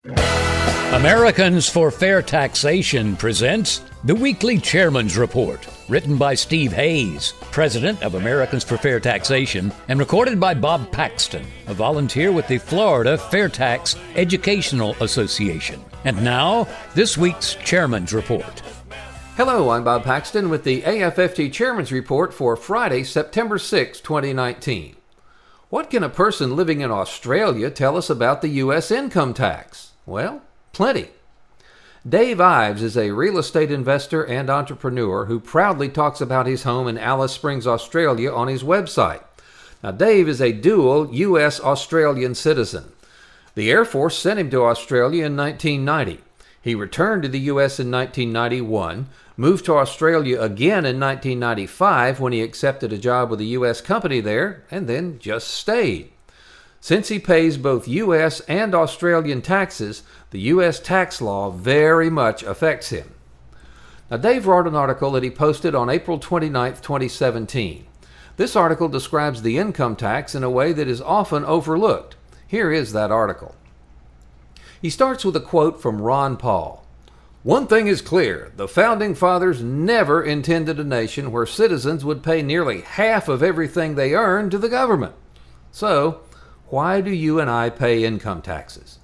Americans for Fair Taxation presents the Weekly Chairman's Report, written by Steve Hayes, president of Americans for Fair Taxation, and recorded by Bob Paxton, a volunteer with the Florida FAIRtax Educational Association. And now, this week's Chairman's Report. Hello, I'm Bob Paxton with the AFFT Chairman's Report for Friday, September 6, 2019. What can a person living in Australia tell us about the U.S. income tax? Well, plenty. Dave Ives is a real estate investor and entrepreneur who proudly talks about his home in Alice Springs, Australia on his website. Now, Dave is a dual U.S.-Australian citizen. The Air Force sent him to Australia in 1990. He returned to the U.S. in 1991, moved to Australia again in 1995 when he accepted a job with a U.S. company there, and then just stayed. Since he pays both U.S. and Australian taxes, the U.S. tax law very much affects him. Now, Dave wrote an article that he posted on April 29, 2017. This article describes the income tax in a way that is often overlooked. Here is that article. He starts with a quote from Ron Paul. "One thing is clear, the Founding Fathers never intended a nation where citizens would pay nearly half of everything they earn to the government. So, why do you and I pay income taxes?"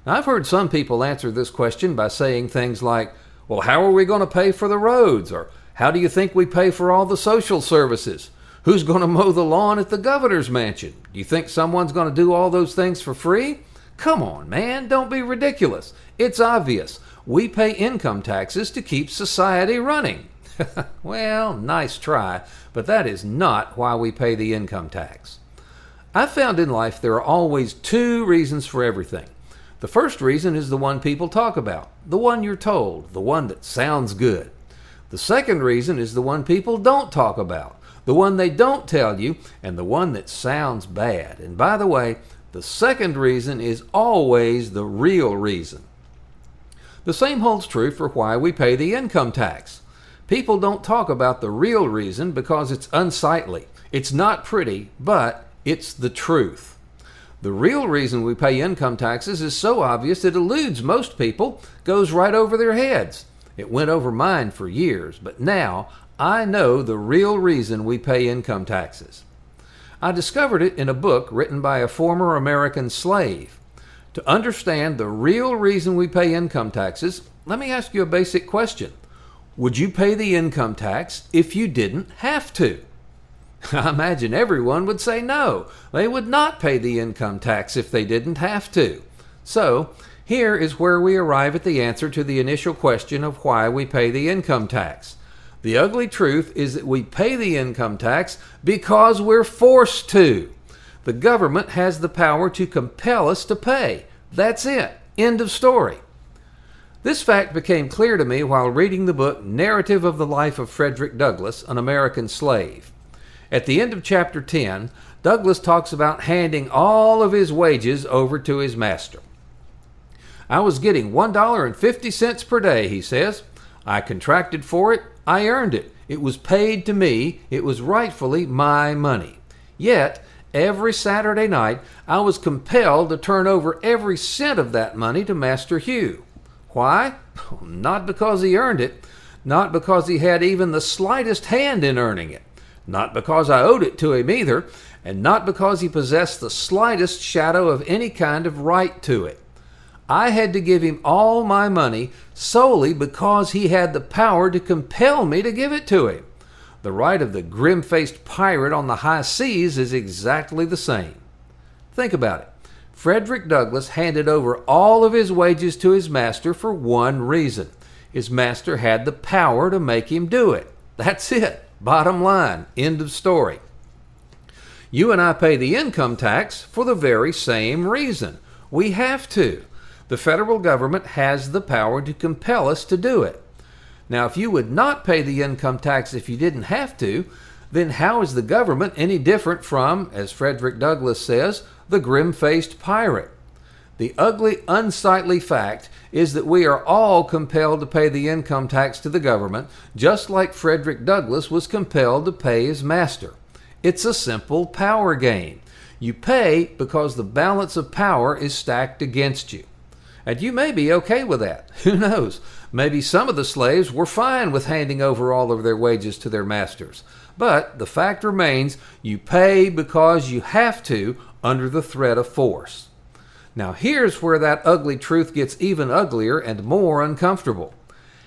Now, I've heard some people answer this question by saying things like, well, how are we going to pay for the roads? Or how do you think we pay for all the social services? Who's going to mow the lawn at the governor's mansion? Do you think someone's going to do all those things for free? Come on, man, don't be ridiculous. It's obvious. We pay income taxes to keep society running. Well, nice try, but that is not why we pay the income tax. I've found in life there are always two reasons for everything. The first reason is the one people talk about, the one you're told, the one that sounds good. The second reason is the one people don't talk about, the one they don't tell you, and the one that sounds bad. And by the way, the second reason is always the real reason. The same holds true for why we pay the income tax. People don't talk about the real reason because it's unsightly. It's not pretty, but it's the truth. The real reason we pay income taxes is so obvious it eludes most people, goes right over their heads. It went over mine for years, but now I know the real reason we pay income taxes. I discovered it in a book written by a former American slave. To understand the real reason we pay income taxes, let me ask you a basic question. Would you pay the income tax if you didn't have to? I imagine everyone would say no. They would not pay the income tax if they didn't have to. So, here is where we arrive at the answer to the initial question of why we pay the income tax. The ugly truth is that we pay the income tax because we're forced to. The government has the power to compel us to pay. That's it. End of story. This fact became clear to me while reading the book Narrative of the Life of Frederick Douglass, an American Slave. At the end of chapter 10, Douglass talks about handing all of his wages over to his master. "I was getting $1.50 per day," he says. "I contracted for it. I earned it. It was paid to me. It was rightfully my money. Yet, every Saturday night, I was compelled to turn over every cent of that money to Master Hugh. Why? Not because he earned it. Not because he had even the slightest hand in earning it. Not because I owed it to him either. And not because he possessed the slightest shadow of any kind of right to it. I had to give him all my money solely because he had the power to compel me to give it to him. The right of the grim-faced pirate on the high seas is exactly the same." Think about it. Frederick Douglass handed over all of his wages to his master for one reason. His master had the power to make him do it. That's it. Bottom line. End of story. You and I pay the income tax for the very same reason. We have to. The federal government has the power to compel us to do it. Now, if you would not pay the income tax if you didn't have to, then how is the government any different from, as Frederick Douglass says, the grim-faced pirate? The ugly, unsightly fact is that we are all compelled to pay the income tax to the government, just like Frederick Douglass was compelled to pay his master. It's a simple power game. You pay because the balance of power is stacked against you. And you may be okay with that. Who knows? Maybe some of the slaves were fine with handing over all of their wages to their masters. But the fact remains, you pay because you have to under the threat of force. Now here's where that ugly truth gets even uglier and more uncomfortable.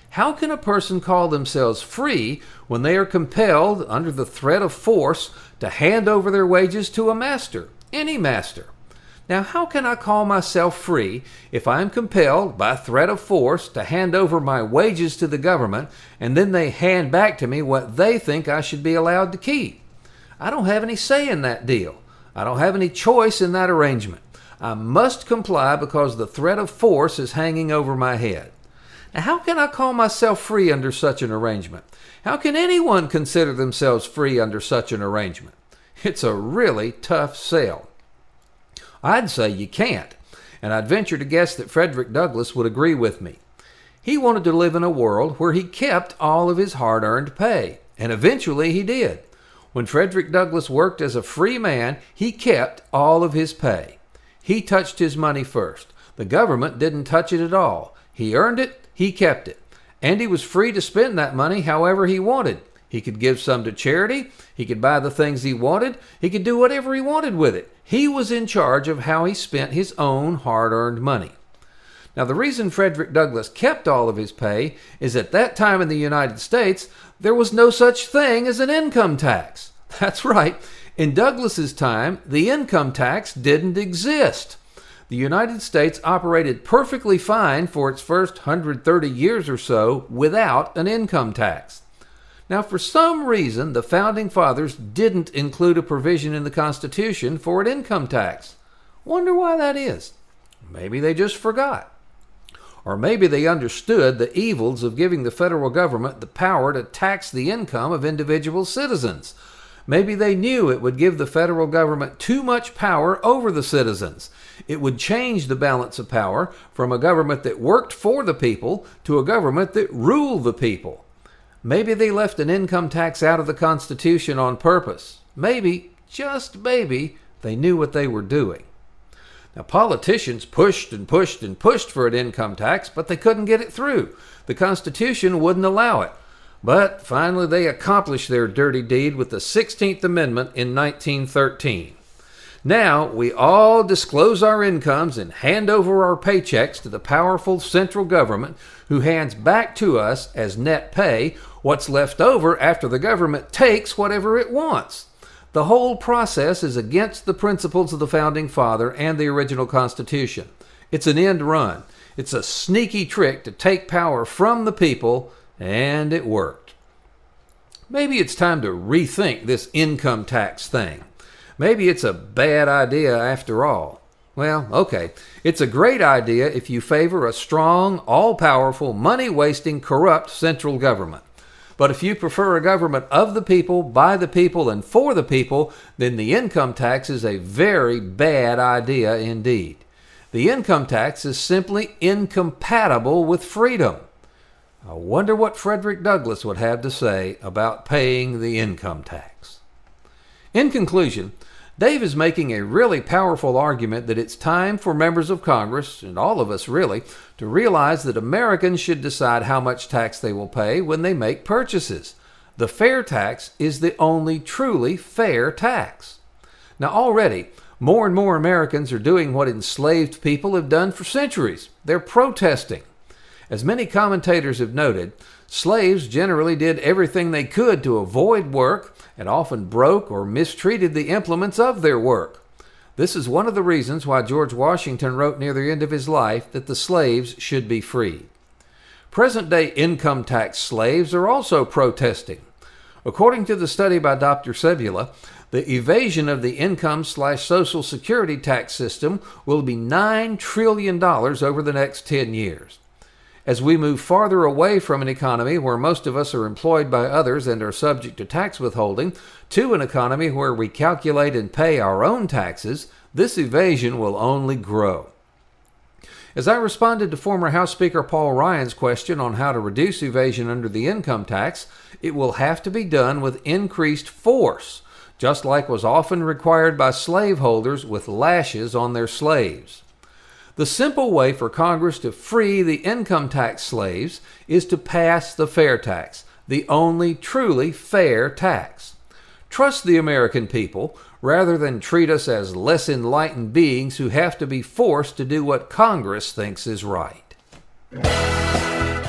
How can a person call themselves free when they are compelled, under the threat of force, to hand over their wages to a master, any master? Now, how can I call myself free if I am compelled, by threat of force, to hand over my wages to the government, and then they hand back to me what they think I should be allowed to keep? I don't have any say in that deal. I don't have any choice in that arrangement. I must comply because the threat of force is hanging over my head. Now, how can I call myself free under such an arrangement? How can anyone consider themselves free under such an arrangement? It's a really tough sell. I'd say you can't, and I'd venture to guess that Frederick Douglass would agree with me. He wanted to live in a world where he kept all of his hard-earned pay, and eventually he did. When Frederick Douglass worked as a free man, he kept all of his pay. He touched his money first. The government didn't touch it at all. He earned it, he kept it, and he was free to spend that money however he wanted. He could give some to charity, he could buy the things he wanted, he could do whatever he wanted with it. He was in charge of how he spent his own hard-earned money. Now, the reason Frederick Douglass kept all of his pay is at that time in the United States, there was no such thing as an income tax. That's right. In Douglass's time, the income tax didn't exist. The United States operated perfectly fine for its first 130 years or so without an income tax. Now, for some reason, the Founding Fathers didn't include a provision in the Constitution for an income tax. Wonder why that is. Maybe they just forgot. Or maybe they understood the evils of giving the federal government the power to tax the income of individual citizens. Maybe they knew it would give the federal government too much power over the citizens. It would change the balance of power from a government that worked for the people to a government that ruled the people. Maybe they left an income tax out of the Constitution on purpose. Maybe, just maybe, they knew what they were doing. Now, politicians pushed and pushed and pushed for an income tax, but they couldn't get it through. The Constitution wouldn't allow it. But finally they accomplished their dirty deed with the 16th Amendment in 1913. Now we all disclose our incomes and hand over our paychecks to the powerful central government, who hands back to us as net pay what's left over after the government takes whatever it wants. The whole process is against the principles of the Founding Father and the original Constitution. It's an end run. It's a sneaky trick to take power from the people, and it worked. Maybe it's time to rethink this income tax thing. Maybe it's a bad idea after all. Well, okay, it's a great idea if you favor a strong, all-powerful, money-wasting, corrupt central government. But if you prefer a government of the people, by the people, and for the people, then the income tax is a very bad idea indeed. The income tax is simply incompatible with freedom. I wonder what Frederick Douglass would have to say about paying the income tax. In conclusion, Dave is making a really powerful argument that it's time for members of Congress, and all of us really, to realize that Americans should decide how much tax they will pay when they make purchases. The fair tax is the only truly fair tax. Now already, more and more Americans are doing what enslaved people have done for centuries. They're protesting. As many commentators have noted, slaves generally did everything they could to avoid work and often broke or mistreated the implements of their work. This is one of the reasons why George Washington wrote near the end of his life that the slaves should be freed. Present-day income tax slaves are also protesting. According to the study by Dr. Sebula, the evasion of the income/Social Security tax system will be $9 trillion over the next 10 years. As we move farther away from an economy where most of us are employed by others and are subject to tax withholding, to an economy where we calculate and pay our own taxes, this evasion will only grow. As I responded to former House Speaker Paul Ryan's question on how to reduce evasion under the income tax, it will have to be done with increased force, just like was often required by slaveholders with lashes on their slaves. The simple way for Congress to free the income tax slaves is to pass the fair tax, the only truly fair tax. Trust the American people rather than treat us as less enlightened beings who have to be forced to do what Congress thinks is right.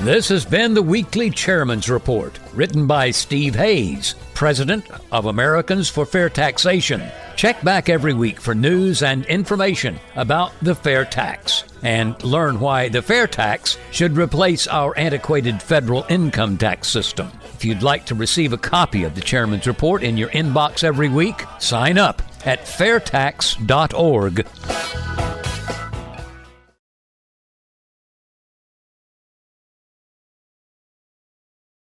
This has been the Weekly Chairman's Report, written by Steve Hayes, President of Americans for Fair Taxation. Check back every week for news and information about the fair tax, and learn why the fair tax should replace our antiquated federal income tax system. If you'd like to receive a copy of the Chairman's Report in your inbox every week, sign up at fairtax.org.